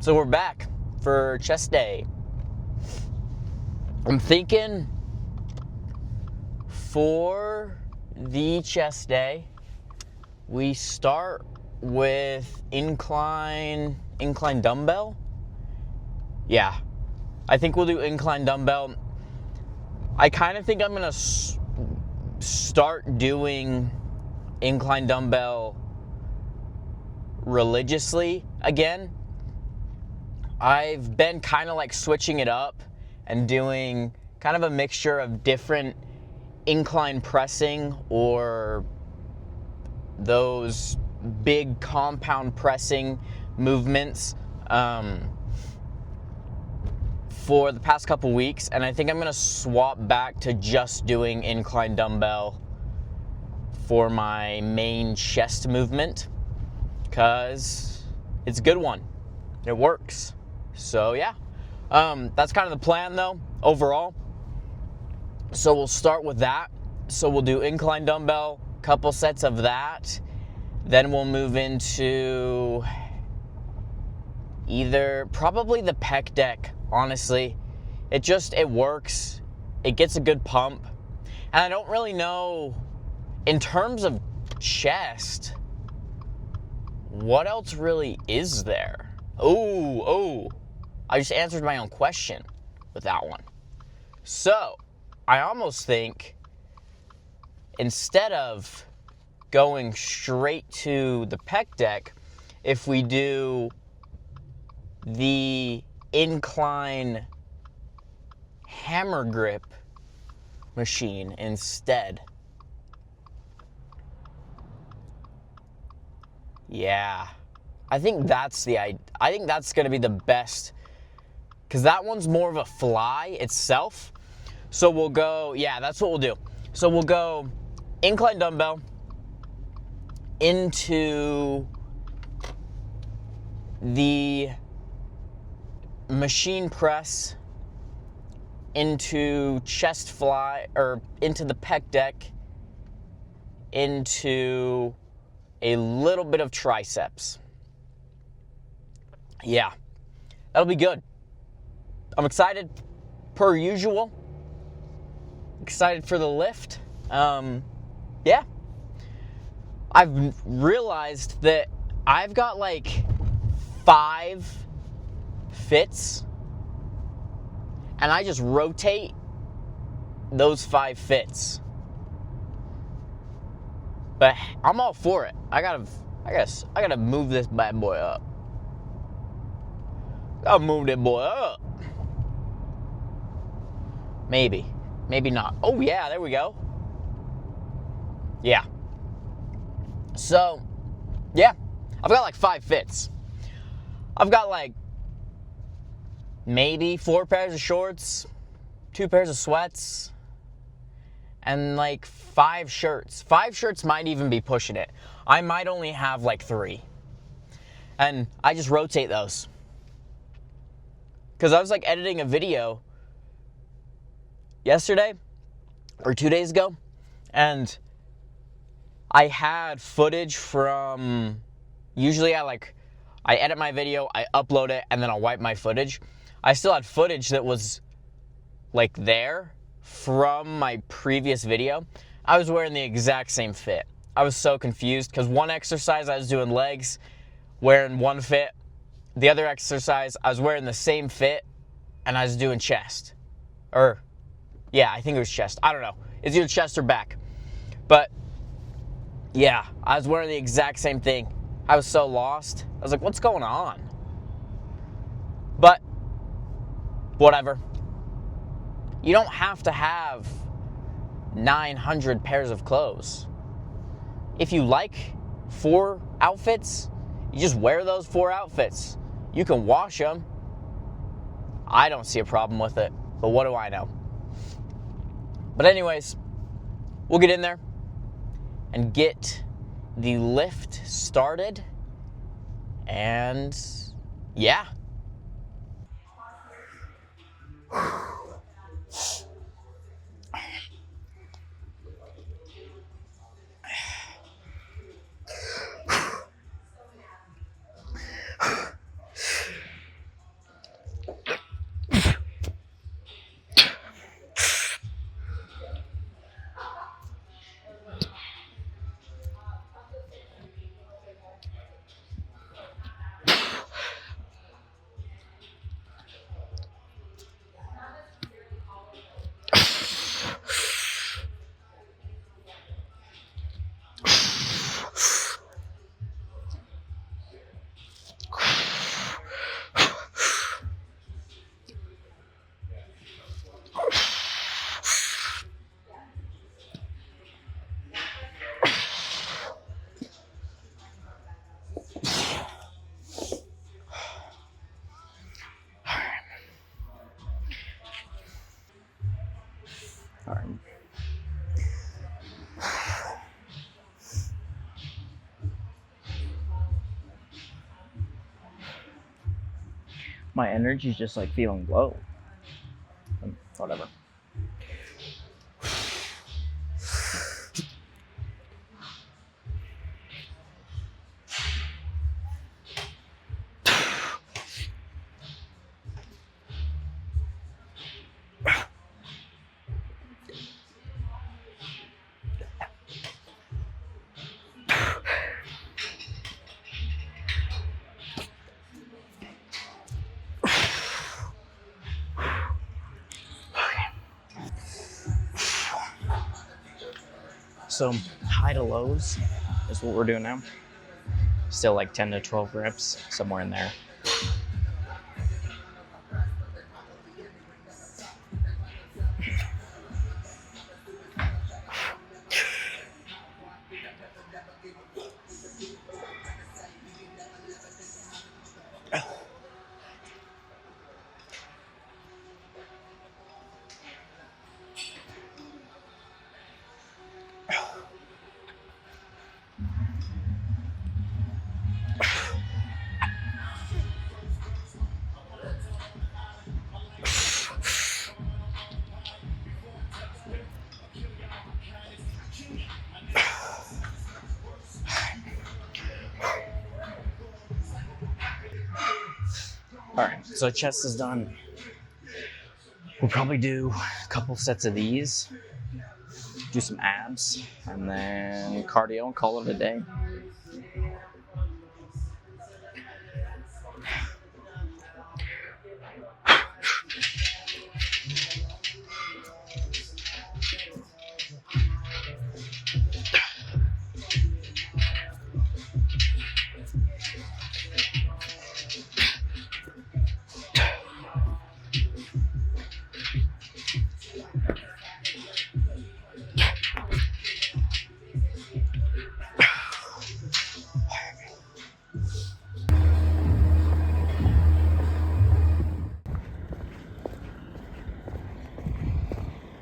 So we're back for chest day. I'm thinking for the chest day, we start with incline dumbbell. Yeah, I think we'll do incline dumbbell. I kind of think I'm gonna start doing incline dumbbell religiously again. I've been kind of like switching it up and doing kind of a mixture of different incline pressing or those big compound pressing movements for the past couple weeks, and I think I'm going to swap back to just doing incline dumbbell for my main chest movement because it's a good one. It works. So yeah, that's kind of the plan though, overall. So we'll start with that. So we'll do incline dumbbell, couple sets of that. Then we'll move into probably the pec deck, honestly. It works. It gets a good pump. And I don't really know, in terms of chest, what else really is there? Oh, I just answered my own question with that one. So, I almost think instead of going straight to the pec deck, if we do the incline hammer grip machine instead. Yeah. I think that's going to be the best, because that one's more of a fly itself. So we'll go, yeah, that's what we'll do. So we'll go incline dumbbell into the machine press, into chest fly, or into the pec deck, into a little bit of triceps. Yeah, that'll be good. I'm excited, per usual. Excited for the lift. Yeah. I've realized that I've got like 5 fits, and I just rotate those 5 fits. But I'm all for it. I gotta move this bad boy up. Gotta move that boy up. Maybe not. Oh yeah, there we go. Yeah. So, yeah, I've got like 5 fits. I've got like maybe 4 pairs of shorts, 2 pairs of sweats, and like 5 shirts. 5 shirts might even be pushing it. I might only have like 3. And I just rotate those. Because I was like editing a video yesterday or 2 days ago, and I had footage from, usually I edit my video, I upload it, and then I'll wipe my footage. I still had footage that was like there from my previous video. I was wearing the exact same fit. I was so confused because one exercise I was doing legs, wearing one fit. The other exercise I was wearing the same fit, and I was doing chest. Or, yeah, I think it was chest. I don't know. It's either chest or back. But yeah, I was wearing the exact same thing. I was so lost. I was like, what's going on? But whatever. You don't have to have 900 pairs of clothes. If you like 4 outfits, you just wear those 4 outfits. You can wash them. I don't see a problem with it, but what do I know? But anyways, we'll get in there and get the lift started. And yeah. my energy's just like feeling low. Whatever. So high to lows is what we're doing now. Still like 10 to 12 reps, somewhere in there. All right, so chest is done. We'll probably do a couple sets of these, do some abs, and then cardio and call it a day.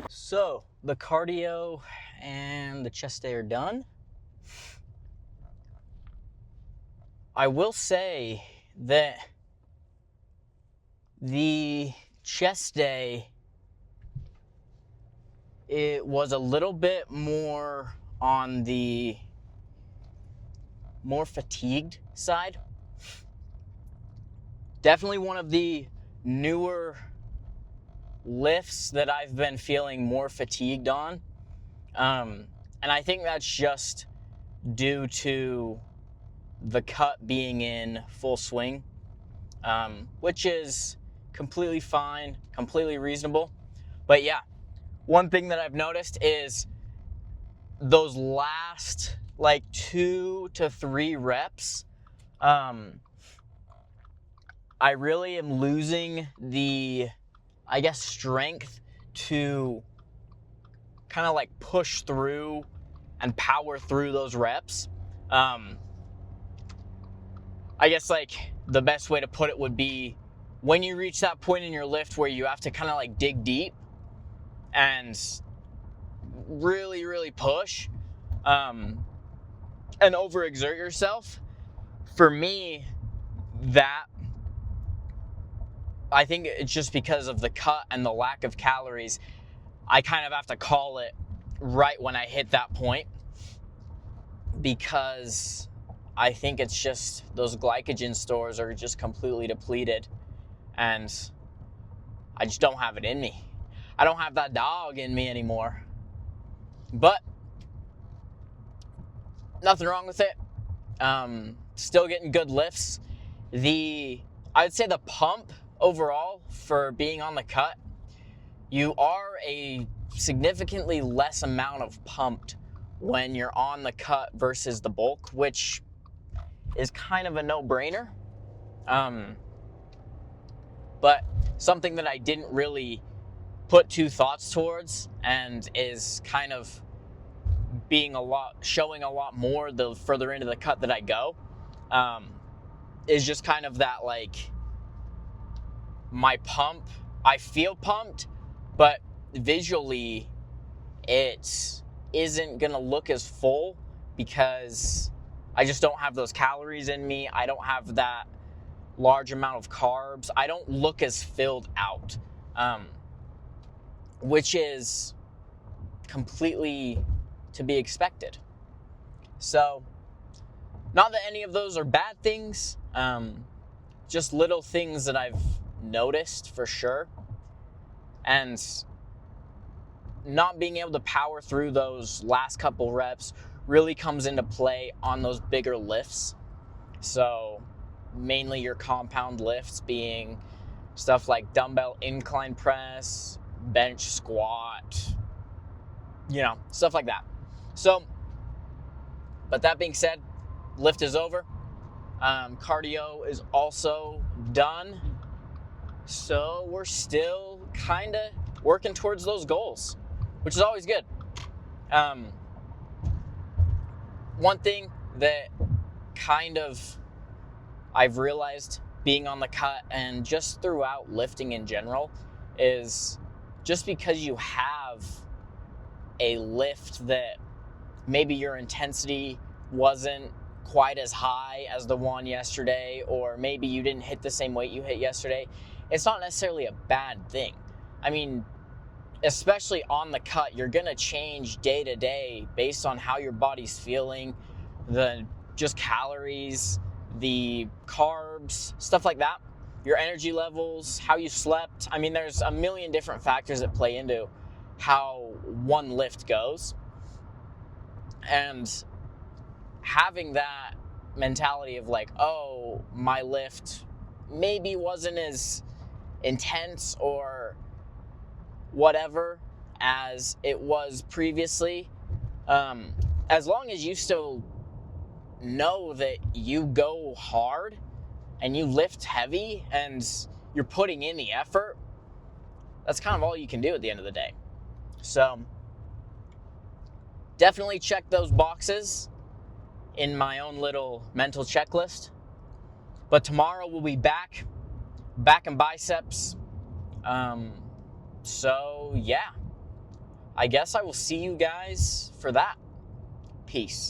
So the cardio and the chest day are done. I will say that the chest day, it was a little bit more on the more fatigued side. Definitely one of the newer lifts that I've been feeling more fatigued on. And I think that's just due to the cut being in full swing, which is completely fine, completely reasonable. But yeah, one thing that I've noticed is those last like 2 to 3 reps, I really am losing the, I guess, strength to kind of like push through and power through those reps. I guess like the best way to put it would be when you reach that point in your lift where you have to kind of like dig deep and really, really push, and overexert yourself. For me, that, I think it's just because of the cut and the lack of calories, I kind of have to call it right when I hit that point, because I think it's just those glycogen stores are just completely depleted and I just don't have it in me. I don't have that dog in me anymore. But nothing wrong with it. Still getting good lifts. I would say the pump overall for being on the cut, you are a significantly less amount of pumped when you're on the cut versus the bulk, which is kind of a no-brainer. But something that I didn't really put two thoughts towards, and is kind of showing a lot more the further into the cut that I go, is just kind of that, like, my pump, I feel pumped, but visually it isn't gonna look as full because I just don't have those calories in me. I don't have that large amount of carbs, I don't look as filled out, which is completely to be expected. So, not that any of those are bad things, just little things that I've noticed for sure. And not being able to power through those last couple reps really comes into play on those bigger lifts. So mainly your compound lifts being stuff like dumbbell incline press, bench squat, stuff like that. So, but that being said, lift is over. Cardio is also done. So we're still kind of working towards those goals, which is always good. One thing that kind of I've realized being on the cut and just throughout lifting in general is just because you have a lift that maybe your intensity wasn't quite as high as the one yesterday, or maybe you didn't hit the same weight you hit yesterday, it's not necessarily a bad thing. I mean, especially on the cut, you're gonna change day to day based on how your body's feeling, the just calories, the carbs, stuff like that, your energy levels, how you slept. I mean, there's a million different factors that play into how one lift goes. And having that mentality of like, oh, my lift maybe wasn't as intense or whatever as it was previously, as long as you still know that you go hard and you lift heavy and you're putting in the effort, that's kind of all you can do at the end of the day. So definitely check those boxes in my own little mental checklist. But tomorrow we'll be back and biceps. So yeah, I guess I will see you guys for that. Peace.